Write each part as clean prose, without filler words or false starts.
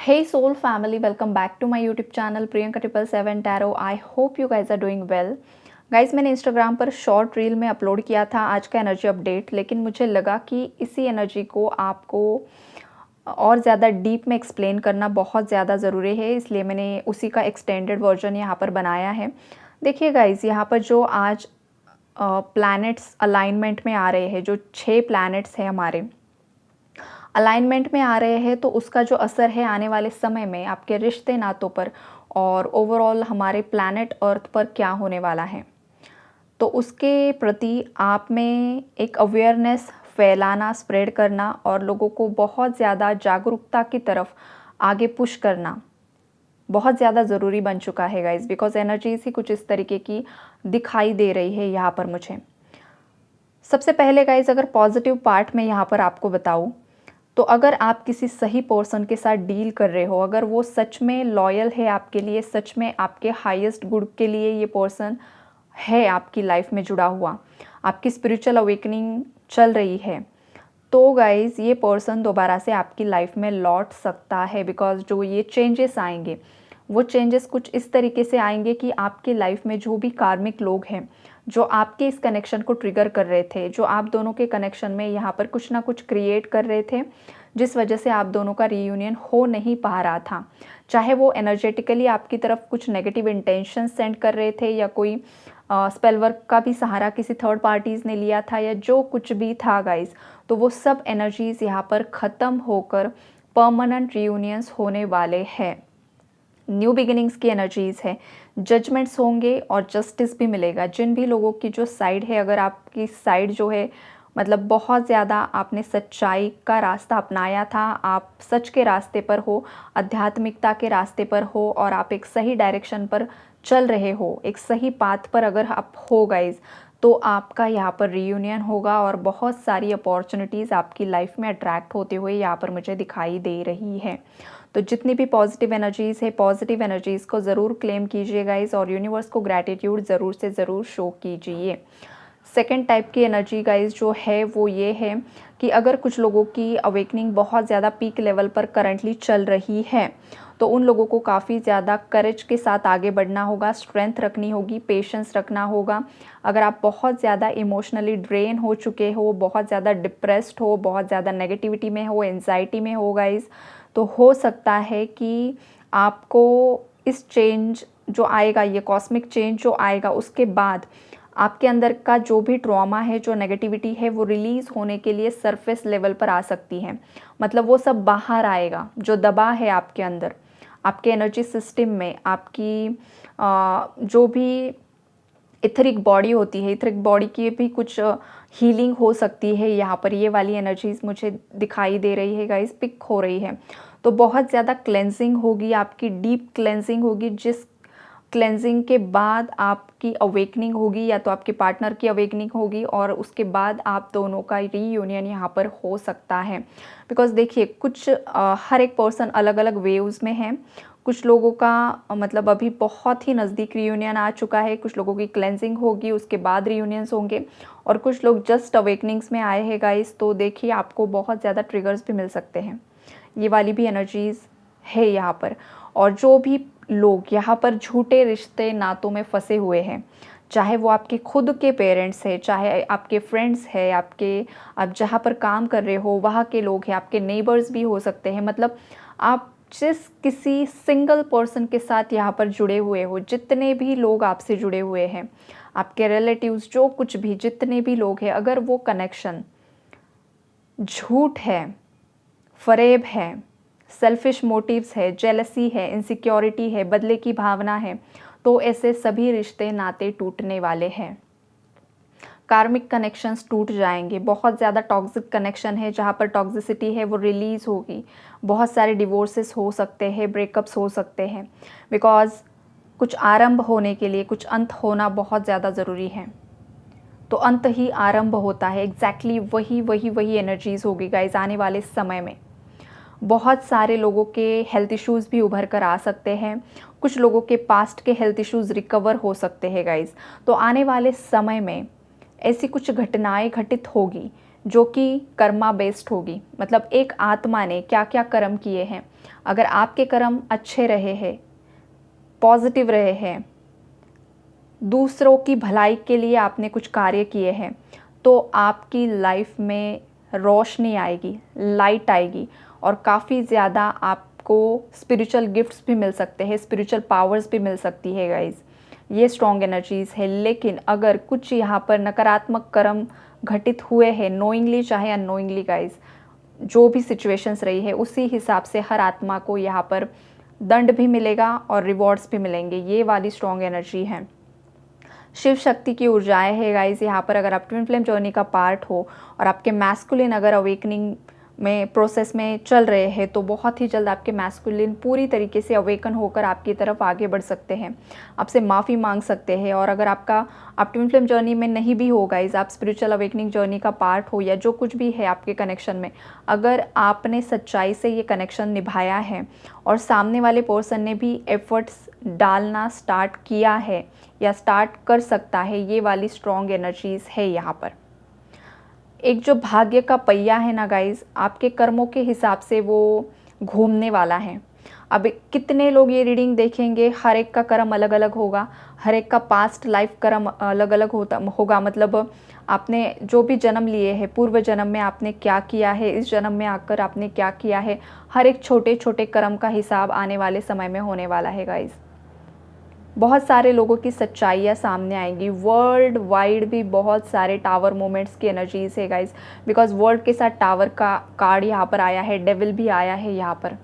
Hey soul family, welcome back to my YouTube channel Priyanka 777 Tarot. I hope you guys are doing well. Guys मैंने Instagram पर short reel में upload किया था आज का energy update, लेकिन मुझे लगा कि इसी एनर्जी को आपको और ज़्यादा डीप में एक्सप्लेन करना बहुत ज़्यादा ज़रूरी है, इसलिए मैंने उसी का एक्सटेंडेड वर्जन यहाँ पर बनाया है। देखिए गाइस, यहाँ पर जो आज प्लैनेट्स अलाइनमेंट में आ रहे हैं, जो 6 प्लैनेट्स हैं हमारे अलाइनमेंट में आ रहे हैं, तो उसका जो असर है आने वाले समय में आपके रिश्ते नातों पर और ओवरऑल हमारे प्लैनेट अर्थ पर क्या होने वाला है, तो उसके प्रति आप में एक अवेयरनेस फैलाना, स्प्रेड करना और लोगों को बहुत ज़्यादा जागरूकता की तरफ आगे पुश करना बहुत ज़्यादा ज़रूरी बन चुका है गाइस, बिकॉज एनर्जीज ही कुछ इस तरीके की दिखाई दे रही है यहाँ पर मुझे। सबसे पहले गाइस, अगर पॉजिटिव पार्ट में यहाँ पर आपको बताऊँ, तो अगर आप किसी सही पर्सन के साथ डील कर रहे हो, अगर वो सच में लॉयल है आपके लिए, सच में आपके हाईएस्ट गुड के लिए ये पर्सन है आपकी लाइफ में जुड़ा हुआ, आपकी स्पिरिचुअल अवेकनिंग चल रही है, तो गाइज़ ये पर्सन दोबारा से आपकी लाइफ में लौट सकता है। बिकॉज जो ये चेंजेस आएंगे, वो चेंजेस कुछ इस तरीके से आएंगे कि आपकी लाइफ में जो भी कार्मिक लोग हैं, जो आपके इस कनेक्शन को ट्रिगर कर रहे थे, जो आप दोनों के कनेक्शन में यहाँ पर कुछ ना कुछ क्रिएट कर रहे थे, जिस वजह से आप दोनों का रीयूनियन हो नहीं पा रहा था, चाहे वो एनर्जेटिकली आपकी तरफ कुछ नेगेटिव इंटेंशन सेंड कर रहे थे, या कोई स्पेल वर्क का भी सहारा किसी थर्ड पार्टीज़ ने लिया था, या जो कुछ भी था गाइज, तो वो सब एनर्जीज़ यहाँ पर ख़त्म होकर परमानेंट रीयूनियंस होने वाले हैं। न्यू बिगिनिंग्स की एनर्जीज़ है, जजमेंट्स होंगे और जस्टिस भी मिलेगा। जिन भी लोगों की जो साइड है, अगर आपकी साइड जो है मतलब बहुत ज़्यादा आपने सच्चाई का रास्ता अपनाया था, आप सच के रास्ते पर हो, आध्यात्मिकता के रास्ते पर हो और आप एक सही डायरेक्शन पर चल रहे हो, एक सही पाथ पर अगर आप हो गाइज, तो आपका यहाँ पर रीयूनियन होगा और बहुत सारी अपॉर्चुनिटीज़ आपकी लाइफ में अट्रैक्ट होते हुए यहाँ पर मुझे दिखाई दे रही है। तो जितनी भी पॉजिटिव एनर्जीज़ है, पॉजिटिव एनर्जीज़ को ज़रूर क्लेम कीजिए गाइज, और यूनिवर्स को ग्रैटिट्यूड ज़रूर से ज़रूर शो कीजिए। सेकेंड टाइप की एनर्जी गाइज जो है वो ये है कि अगर कुछ लोगों की अवेकनिंग बहुत ज़्यादा पीक लेवल पर करंटली चल रही है, तो उन लोगों को काफ़ी ज़्यादा करेज के साथ आगे बढ़ना होगा, स्ट्रेंथ रखनी होगी, पेशेंस रखना होगा। अगर आप बहुत ज़्यादा इमोशनली ड्रेन हो चुके हो, बहुत ज़्यादा डिप्रेस्ड हो, बहुत ज़्यादा नेगेटिविटी में हो, एंजाइटी में हो गाइज, तो हो सकता है कि आपको इस चेंज जो आएगा, ये कॉस्मिक चेंज जो आएगा, उसके बाद आपके अंदर का जो भी ट्रॉमा है, जो नेगेटिविटी है, वो रिलीज़ होने के लिए सरफेस लेवल पर आ सकती है। मतलब वो सब बाहर आएगा, जो दबा है आपके अंदर, आपके एनर्जी सिस्टम में, आपकी जो भी इथरिक बॉडी होती है, इथरिक बॉडी की भी कुछ हीलिंग हो सकती है। यहाँ पर ये वाली एनर्जीज़ मुझे दिखाई दे रही है गाइस, पिक हो रही है। तो बहुत ज़्यादा क्लेंजिंग होगी, आपकी डीप क्लेंजिंग होगी, जिस क्लेंजिंग के बाद आपकी अवेकनिंग होगी, या तो आपके पार्टनर की अवेकनिंग होगी और उसके बाद आप दोनों का रीयूनियन यहाँ पर हो सकता है। बिकॉज देखिए, कुछ हर एक पर्सन अलग अलग वेव्स में है। कुछ लोगों का मतलब अभी बहुत ही नज़दीक रीयूनियन आ चुका है, कुछ लोगों की क्लेंजिंग होगी, उसके बाद रीयूनियंस होंगे, और कुछ लोग जस्ट अवेकनिंग्स में आए हैं गाइस। तो देखिए, आपको बहुत ज़्यादा ट्रिगर्स भी मिल सकते हैं, ये वाली भी एनर्जीज़ है यहाँ पर। और जो भी लोग यहाँ पर झूठे रिश्ते नातों में फंसे हुए हैं, चाहे वो आपके खुद के पेरेंट्स हैं, चाहे आपके फ्रेंड्स हैं, आपके आप जहाँ पर काम कर रहे हो वहाँ के लोग हैं, आपके नेबर्स भी हो सकते हैं, मतलब आप जिस किसी सिंगल पर्सन के साथ यहाँ पर जुड़े हुए हो, जितने भी लोग आपसे जुड़े हुए हैं, आपके रिलेटिव्स, जो कुछ भी जितने भी लोग हैं, अगर वो कनेक्शन झूठ है, फरेब है, सेल्फिश मोटिव्स है, जेलसी है, इनसिक्योरिटी है, बदले की भावना है, तो ऐसे सभी रिश्ते नाते टूटने वाले हैं। कार्मिक कनेक्शंस टूट जाएंगे। बहुत ज़्यादा टॉक्सिक कनेक्शन है, जहाँ पर टॉक्सिसिटी है वो रिलीज़ होगी। बहुत सारे डिवोर्सेस हो सकते हैं, ब्रेकअप्स हो सकते हैं, बिकॉज कुछ आरंभ होने के लिए कुछ अंत होना बहुत ज़्यादा ज़रूरी है। तो अंत ही आरंभ होता है, एग्जैक्टली वही एनर्जीज़ होगी गाइज आने वाले समय में। बहुत सारे लोगों के हेल्थ इश्यूज़ भी उभर कर आ सकते हैं, कुछ लोगों के पास्ट के हेल्थ इश्यूज़ रिकवर हो सकते हैं गाइज। तो आने वाले समय में ऐसी कुछ घटनाएं घटित होगी जो कि कर्मा बेस्ड होगी, मतलब एक आत्मा ने क्या क्या कर्म किए हैं। अगर आपके कर्म अच्छे रहे हैं, पॉजिटिव रहे हैं, दूसरों की भलाई के लिए आपने कुछ कार्य किए हैं, तो आपकी लाइफ में रोशनी आएगी, लाइट आएगी और काफ़ी ज़्यादा आपको स्पिरिचुअल गिफ्ट्स भी मिल सकते हैं, स्पिरिचुअल पावर्स भी मिल सकती है गाइज। ये स्ट्रॉन्ग एनर्जीज़ है। लेकिन अगर कुछ यहाँ पर नकारात्मक कर्म घटित हुए हैं, नोइंगली चाहे अननोइंगली गाइज, जो भी सिचुएशंस रही है उसी हिसाब से हर आत्मा को यहाँ पर दंड भी मिलेगा और रिवॉर्ड्स भी मिलेंगे। ये वाली स्ट्रॉन्ग एनर्जी है। शिव शक्ति की ऊर्जाएं है गाइज यहाँ पर। अगर आप ट्विन फ्लेम जर्नी का पार्ट हो और आपके मैस्कुलिन अगर अवेकनिंग में प्रोसेस में चल रहे हैं, तो बहुत ही जल्द आपके मैस्कुलिन पूरी तरीके से अवेकन होकर आपकी तरफ आगे बढ़ सकते हैं, आपसे माफ़ी मांग सकते हैं। और अगर आप ट्विन फ्लेम जर्नी में नहीं भी हो गाइज, आप स्पिरिचुअल अवेकनिंग जर्नी का पार्ट हो या जो कुछ भी है आपके कनेक्शन में, अगर आपने सच्चाई से ये कनेक्शन निभाया है और सामने वाले पर्सन ने भी एफर्ट्स डालना स्टार्ट किया है या स्टार्ट कर सकता है, ये वाली स्ट्रॉन्ग एनर्जीज़ है यहाँ पर। एक जो भाग्य का पहिया है ना गाइज, आपके कर्मों के हिसाब से वो घूमने वाला है। अब कितने लोग ये रीडिंग देखेंगे, हर एक का कर्म अलग अलग होगा, हर एक का पास्ट लाइफ कर्म अलग अलग होगा। मतलब आपने जो भी जन्म लिए हैं, पूर्व जन्म में आपने क्या किया है, इस जन्म में आकर आपने क्या किया है, हर एक छोटे छोटे कर्म का हिसाब आने वाले समय में होने वाला है गाइज। बहुत सारे लोगों की सच्चाइयाँ सामने आएंगी। वर्ल्ड वाइड भी बहुत सारे टावर मोमेंट्स की एनर्जीज है गाइज, बिकॉज वर्ल्ड के साथ टावर का कार्ड यहाँ पर आया है, डेविल भी आया है यहाँ पर।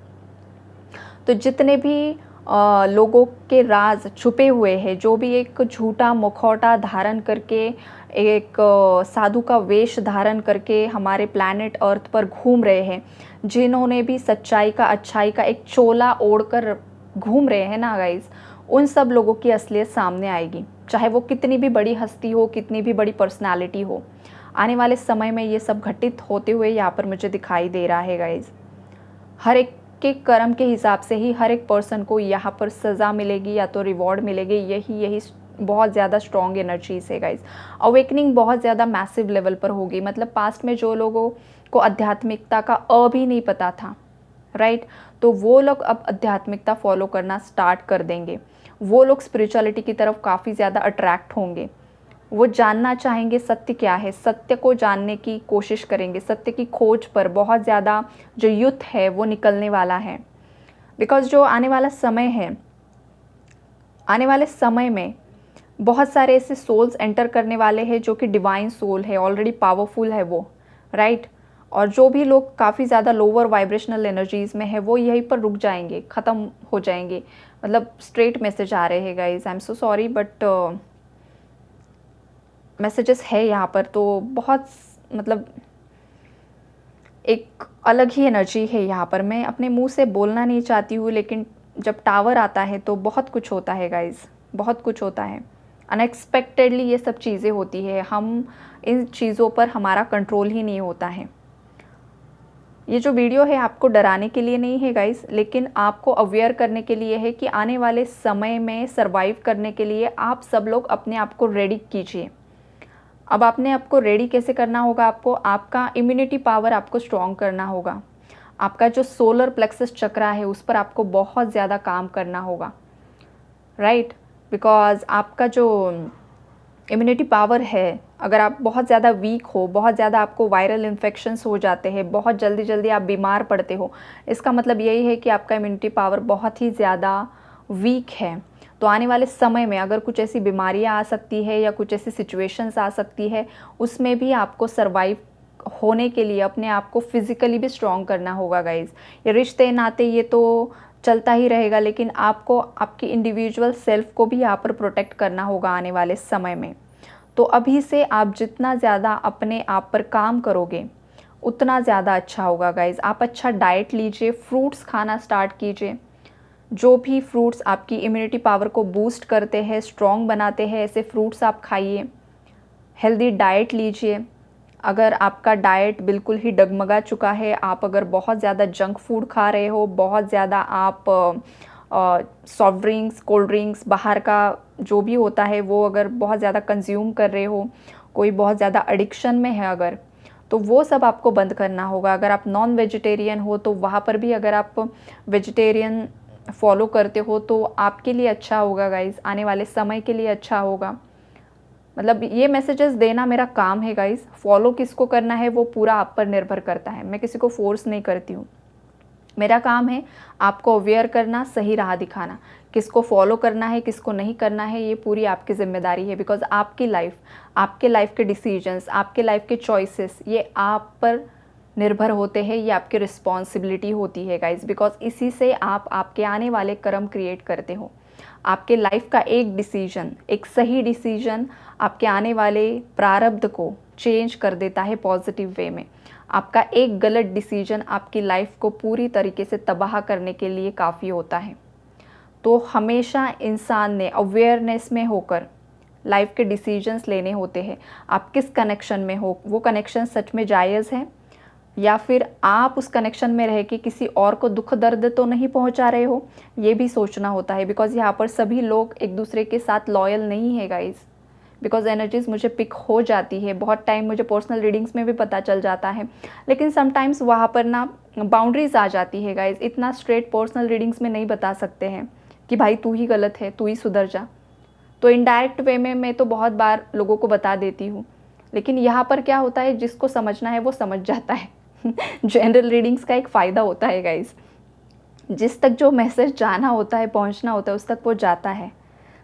तो जितने भी लोगों के राज छुपे हुए हैं, जो भी एक झूठा मुखौटा धारण करके, एक साधु का वेश धारण करके हमारे प्लैनेट अर्थ पर घूम रहे हैं, जिन्होंने भी सच्चाई का, अच्छाई का एक चोला ओढ़कर घूम रहे हैं ना गाइज, उन सब लोगों की असलियत सामने आएगी, चाहे वो कितनी भी बड़ी हस्ती हो, कितनी भी बड़ी पर्सनालिटी हो। आने वाले समय में ये सब घटित होते हुए यहाँ पर मुझे दिखाई दे रहा है गाइज। हर एक के कर्म के हिसाब से ही हर एक पर्सन को यहाँ पर सज़ा मिलेगी या तो रिवॉर्ड मिलेगी। यही बहुत ज़्यादा स्ट्रॉन्ग एनर्जीज है गाइज। अवेकनिंग बहुत ज़्यादा मैसिव लेवल पर होगी। मतलब पास्ट में जो लोगों को आध्यात्मिकता का भी नहीं पता था, राइट, तो वो लोग अब आध्यात्मिकता फॉलो करना स्टार्ट कर देंगे। वो लोग स्पिरिचुअलिटी की तरफ काफ़ी ज़्यादा अट्रैक्ट होंगे। वो जानना चाहेंगे सत्य क्या है, सत्य को जानने की कोशिश करेंगे, सत्य की खोज पर बहुत ज़्यादा जो युद्ध है वो निकलने वाला है। बिकॉज जो आने वाला समय है, आने वाले समय में बहुत सारे ऐसे सोल्स एंटर करने वाले हैं जो कि डिवाइन सोल है, ऑलरेडी पावरफुल है वो, राइट। और जो भी लोग काफ़ी ज़्यादा लोअर वाइब्रेशनल एनर्जीज़ में है, वो यहीं पर रुक जाएंगे, ख़त्म हो जाएंगे। मतलब स्ट्रेट मैसेज आ रहे हैं guys, I am so sorry but messages है यहाँ पर। तो बहुत मतलब एक अलग ही एनर्जी है यहाँ पर। मैं अपने मुंह से बोलना नहीं चाहती हूँ, लेकिन जब टावर आता है तो बहुत कुछ होता है गाइज, बहुत कुछ होता है। अनएक्सपेक्टेडली ये सब चीज़ें होती है, हम इन चीज़ों पर हमारा कंट्रोल ही नहीं होता है। ये जो वीडियो है आपको डराने के लिए नहीं है गाइस, लेकिन आपको अवेयर करने के लिए है कि आने वाले समय में सरवाइव करने के लिए आप सब लोग अपने आप को रेडी कीजिए। अब आपने आपको रेडी कैसे करना होगा, आपको आपका इम्यूनिटी पावर आपको स्ट्रॉन्ग करना होगा। आपका जो सोलर प्लेक्सस चक्रा है उस पर आपको बहुत ज़्यादा काम करना होगा, राइट। बिकॉज आपका जो इम्यूनिटी पावर है, अगर आप बहुत ज़्यादा वीक हो, बहुत ज़्यादा आपको वायरल इन्फेक्शंस हो जाते हैं, बहुत जल्दी जल्दी आप बीमार पड़ते हो, इसका मतलब यही है कि आपका इम्यूनिटी पावर बहुत ही ज़्यादा वीक है। तो आने वाले समय में अगर कुछ ऐसी बीमारियां आ सकती है या कुछ ऐसी सिचुएशंस आ सकती है, उसमें भी आपको सर्वाइव होने के लिए अपने आप को फिज़िकली भी स्ट्रॉन्ग करना होगा गाइज। ये रिश्ते नाते ये तो चलता ही रहेगा, लेकिन आपको आपकी इंडिविजुअल सेल्फ को भी यहाँ पर प्रोटेक्ट करना होगा आने वाले समय में। तो अभी से आप जितना ज़्यादा अपने आप पर काम करोगे उतना ज़्यादा अच्छा होगा गाइज। आप अच्छा डाइट लीजिए, फ्रूट्स खाना स्टार्ट कीजिए। जो भी फ्रूट्स आपकी इम्यूनिटी पावर को बूस्ट करते हैं, स्ट्रॉन्ग बनाते हैं, ऐसे फ्रूट्स आप खाइए। हेल्दी डाइट लीजिए। अगर आपका डाइट बिल्कुल ही डगमगा चुका है, आप अगर बहुत ज़्यादा जंक फूड खा रहे हो, बहुत ज़्यादा आप सॉफ्ट ड्रिंक्स, कोल्ड ड्रिंक्स, बाहर का जो भी होता है वो अगर बहुत ज़्यादा कंज्यूम कर रहे हो, कोई बहुत ज़्यादा एडिक्शन में है अगर, तो वो सब आपको बंद करना होगा। अगर आप नॉन वेजिटेरियन हो तो वहाँ पर भी अगर आप वेजिटेरियन फॉलो करते हो तो आपके लिए अच्छा होगा गाइज़, आने वाले समय के लिए अच्छा होगा। मतलब ये मैसेजेस देना मेरा काम है गाइज़। फॉलो किसको करना है वो पूरा आप पर निर्भर करता है, मैं किसी को फोर्स नहीं करती हूँ। मेरा काम है आपको अवेयर करना, सही राह दिखाना। किसको फॉलो करना है, किसको नहीं करना है, ये पूरी आपकी ज़िम्मेदारी है। बिकॉज़ आपकी लाइफ, आपके लाइफ के डिसीजंस, आपके लाइफ के चॉइसेस, ये आप पर निर्भर होते हैं, ये आपकी रिस्पॉन्सिबिलिटी होती है गाइज़। बिकॉज़ इसी से आप आपके आने वाले कर्म क्रिएट करते हो। आपके लाइफ का एक डिसीजन, एक सही डिसीजन आपके आने वाले प्रारब्ध को चेंज कर देता है पॉजिटिव वे में। आपका एक गलत डिसीजन आपकी लाइफ को पूरी तरीके से तबाह करने के लिए काफ़ी होता है। तो हमेशा इंसान ने अवेयरनेस में होकर लाइफ के डिसीजंस लेने होते हैं। आप किस कनेक्शन में हो, वो कनेक्शन सच में जायज़ है या फिर आप उस कनेक्शन में रह के किसी और को दुख दर्द तो नहीं पहुंचा रहे हो, ये भी सोचना होता है। बिकॉज़ यहाँ पर सभी लोग एक दूसरे के साथ लॉयल नहीं है गाइज़। बिकॉज़ एनर्जीज़ मुझे पिक हो जाती है, बहुत टाइम मुझे पर्सनल रीडिंग्स में भी पता चल जाता है, लेकिन समटाइम्स वहाँ पर ना बाउंड्रीज आ जाती है गाइज़। इतना स्ट्रेट पर्सनल रीडिंग्स में नहीं बता सकते हैं कि भाई तू ही गलत है, तू ही सुधर जा। तो इनडायरेक्ट वे में मैं तो बहुत बार लोगों को बता देती हूँ, लेकिन यहाँ पर क्या होता है, जिसको समझना है वो समझ जाता है। जनरल रीडिंग्स का एक फ़ायदा होता है गाइज़, जिस तक जो मैसेज जाना होता है, पहुँचना होता है, उस तक वो जाता है।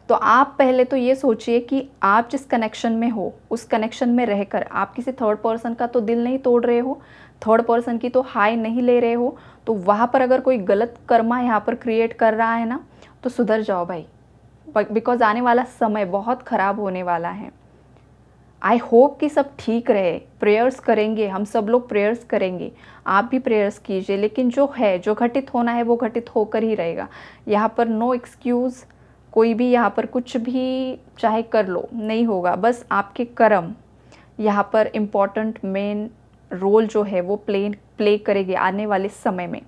तो आप पहले तो ये सोचिए कि आप जिस कनेक्शन में हो, उस कनेक्शन में रहकर आप किसी थर्ड पर्सन का तो दिल नहीं तोड़ रहे हो, थर्ड पर्सन की तो हाय नहीं ले रहे हो। तो वहाँ पर अगर कोई गलत कर्मा यहाँ पर क्रिएट कर रहा है ना, तो सुधर जाओ भाई। बिकॉज़ आने वाला समय बहुत ख़राब होने वाला है। आई होप कि सब ठीक रहे। प्रेयर्स करेंगे, हम सब लोग प्रेयर्स करेंगे, आप भी प्रेयर्स कीजिए। लेकिन जो है, जो घटित होना है वो घटित होकर ही रहेगा। यहाँ पर नो एक्सक्यूज़, कोई भी यहाँ पर कुछ भी चाहे कर लो, नहीं होगा। बस आपके कर्म यहाँ पर इम्पॉर्टेंट मेन रोल जो है वो प्ले करेंगे आने वाले समय में।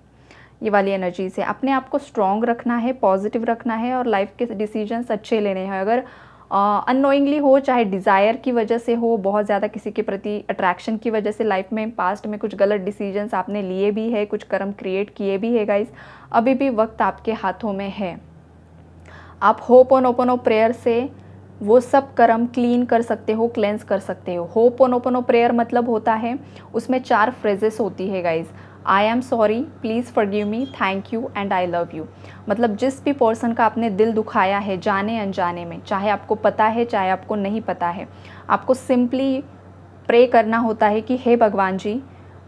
ये वाली एनर्जी से अपने आप को स्ट्रॉन्ग रखना है, पॉजिटिव रखना है और लाइफ के डिसीजंस अच्छे लेने हैं। अगर अननोइंगली हो, चाहे डिज़ायर की वजह से हो, बहुत ज़्यादा किसी के प्रति अट्रैक्शन की वजह से लाइफ में पास्ट में कुछ गलत डिसीजंस आपने लिए भी है, कुछ कर्म क्रिएट किए भी है गाइस, अभी भी वक्त आपके हाथों में है। आप होपोनोपोनो प्रेयर से वो सब कर्म क्लीन कर सकते हो, क्लेंस कर सकते हो। होपोनोपोनो प्रेयर मतलब होता है, उसमें 4 फ्रेजेस होती है guys. I am sorry, please forgive me, thank you and I love you. मतलब जिस भी पर्सन का आपने दिल दुखाया है जाने अनजाने में, चाहे आपको पता है चाहे आपको नहीं पता है, आपको सिंपली प्रे करना होता है कि हे भगवान जी,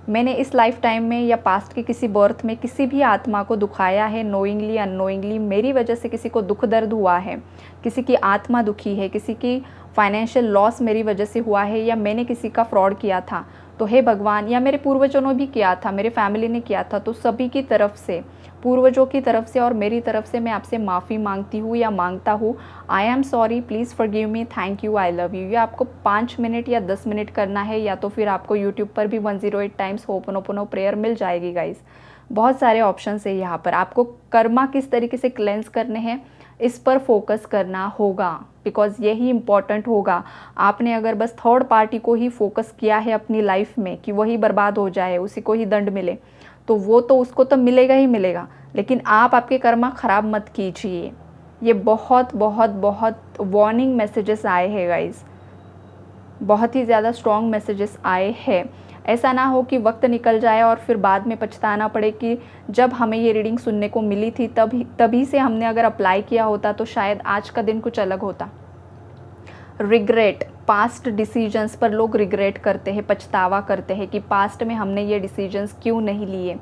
मैंने इस लाइफ टाइम में या पास्ट के किसी बर्थ में किसी भी आत्मा को दुखाया है, नोइंगली अननोइंगली मेरी वजह से किसी को दुख दर्द हुआ है, किसी की आत्मा दुखी है, किसी की फाइनेंशियल लॉस मेरी वजह से हुआ है, या मैंने किसी का फ्रॉड किया था, तो हे भगवान, या मेरे पूर्वजों ने भी किया था, मेरे फैमिली ने किया था, तो सभी की तरफ से, पूर्वजों की तरफ से और मेरी तरफ से मैं आपसे माफ़ी मांगती हूँ या मांगता हूँ। I am sorry, please forgive me, thank you, I love you. ये आपको 5 मिनट या 10 मिनट करना है, या तो फिर आपको यूट्यूब पर भी 108 टाइम्स होपोनोपोनो प्रेयर मिल जाएगी गाइस। बहुत सारे ऑप्शंस है यहाँ पर। आपको कर्मा किस तरीके से क्लेंस करने हैं इस पर फोकस करना होगा, बिकॉज़ यही इम्पॉर्टेंट होगा। आपने अगर बस थर्ड पार्टी को ही फोकस किया है अपनी लाइफ में कि वही बर्बाद हो जाए, उसी को ही दंड मिले, तो वो तो उसको तो मिलेगा ही मिलेगा, लेकिन आप आपके कर्मा ख़राब मत कीजिए। ये बहुत बहुत बहुत वार्निंग मैसेजेस आए हैं गाइस, बहुत ही ज़्यादा स्ट्रॉन्ग मैसेजेस आए हैं। ऐसा ना हो कि वक्त निकल जाए और फिर बाद में पछताना पड़े कि जब हमें ये रीडिंग सुनने को मिली थी तभी से हमने अगर अप्लाई किया होता तो शायद आज का दिन कुछ अलग होता। रिग्रेट, पास्ट डिसीजंस पर लोग रिग्रेट करते हैं, पछतावा करते हैं कि पास्ट में हमने ये डिसीजंस क्यों नहीं लिए।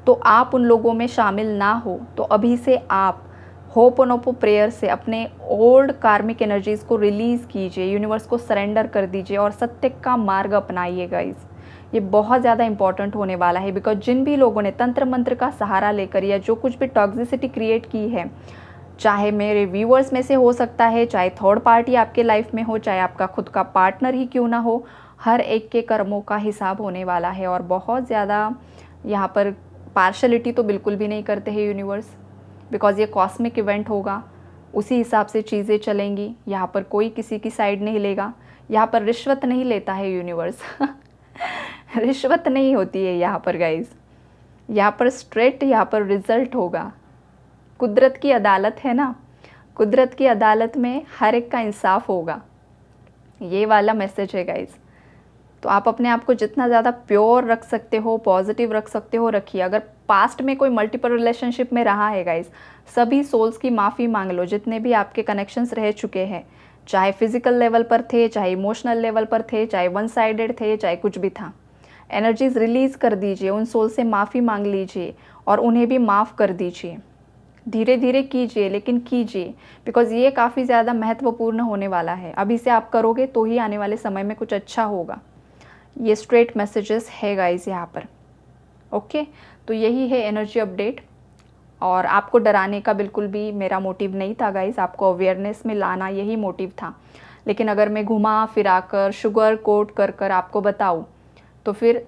तो आप उन लोगों में शामिल ना हो, तो अभी से आप होपोनोपो प्रेयर से अपने ओल्ड कार्मिक एनर्जीज़ को रिलीज़ कीजिए, यूनिवर्स को सरेंडर कर दीजिए और सत्य का मार्ग अपनाइए गाइस। ये बहुत ज़्यादा इंपॉर्टेंट होने वाला है, बिकॉज जिन भी लोगों ने तंत्र मंत्र का सहारा लेकर या जो कुछ भी टॉक्सिसिटी क्रिएट की है, चाहे मेरे व्यूअर्स में से हो सकता है, चाहे थर्ड पार्टी आपके लाइफ में हो, चाहे आपका खुद का पार्टनर ही क्यों ना हो, हर एक के कर्मों का हिसाब होने वाला है। और बहुत ज़्यादा यहाँ पर पार्शलिटी तो बिल्कुल भी नहीं करते हैं यूनिवर्स, बिकॉज़ ये कॉस्मिक इवेंट होगा, उसी हिसाब से चीज़ें चलेंगी। यहाँ पर कोई किसी की साइड नहीं लेगा, यहाँ पर रिश्वत नहीं लेता है यूनिवर्स। रिश्वत नहीं होती है यहाँ पर गाइस, यहाँ पर स्ट्रेट, यहाँ पर रिजल्ट होगा। कुदरत की अदालत है ना, कुदरत की अदालत में हर एक का इंसाफ होगा, ये वाला मैसेज है गाइस। तो आप अपने आप को जितना ज़्यादा प्योर रख सकते हो, पॉजिटिव रख सकते हो, रखिए। अगर पास्ट में कोई मल्टीपल रिलेशनशिप में रहा है गाइस, सभी सोल्स की माफ़ी मांग लो, जितने भी आपके कनेक्शंस रह चुके हैं, चाहे फिजिकल लेवल पर थे, चाहे इमोशनल लेवल पर थे, चाहे वन साइडेड थे, चाहे कुछ भी था। एनर्जीज रिलीज़ कर दीजिए, उन सोल से माफ़ी मांग लीजिए और उन्हें भी माफ़ कर दीजिए। धीरे धीरे कीजिए, लेकिन कीजिए, बिकॉज़ ये काफ़ी ज़्यादा महत्वपूर्ण होने वाला है। अभी से आप करोगे तो ही आने वाले समय में कुछ अच्छा होगा। ये स्ट्रेट मैसेजेस है गाइस यहाँ पर। ओके, तो यही है एनर्जी अपडेट, और आपको डराने का बिल्कुल भी मेरा मोटिव नहीं था गाइस, आपको अवेयरनेस में लाना यही मोटिव था। लेकिन अगर मैं घुमा फिरा कर, शुगर कोट कर कर आपको बताऊँ, तो फिर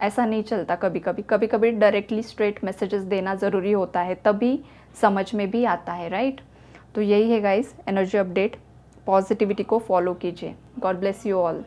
ऐसा नहीं चलता। कभी कभी डायरेक्टली स्ट्रेट मैसेजेस देना ज़रूरी होता है, तभी समझ में भी आता है, राइट। तो यही है गाइस एनर्जी अपडेट, पॉजिटिविटी को फॉलो कीजिए। God bless you all.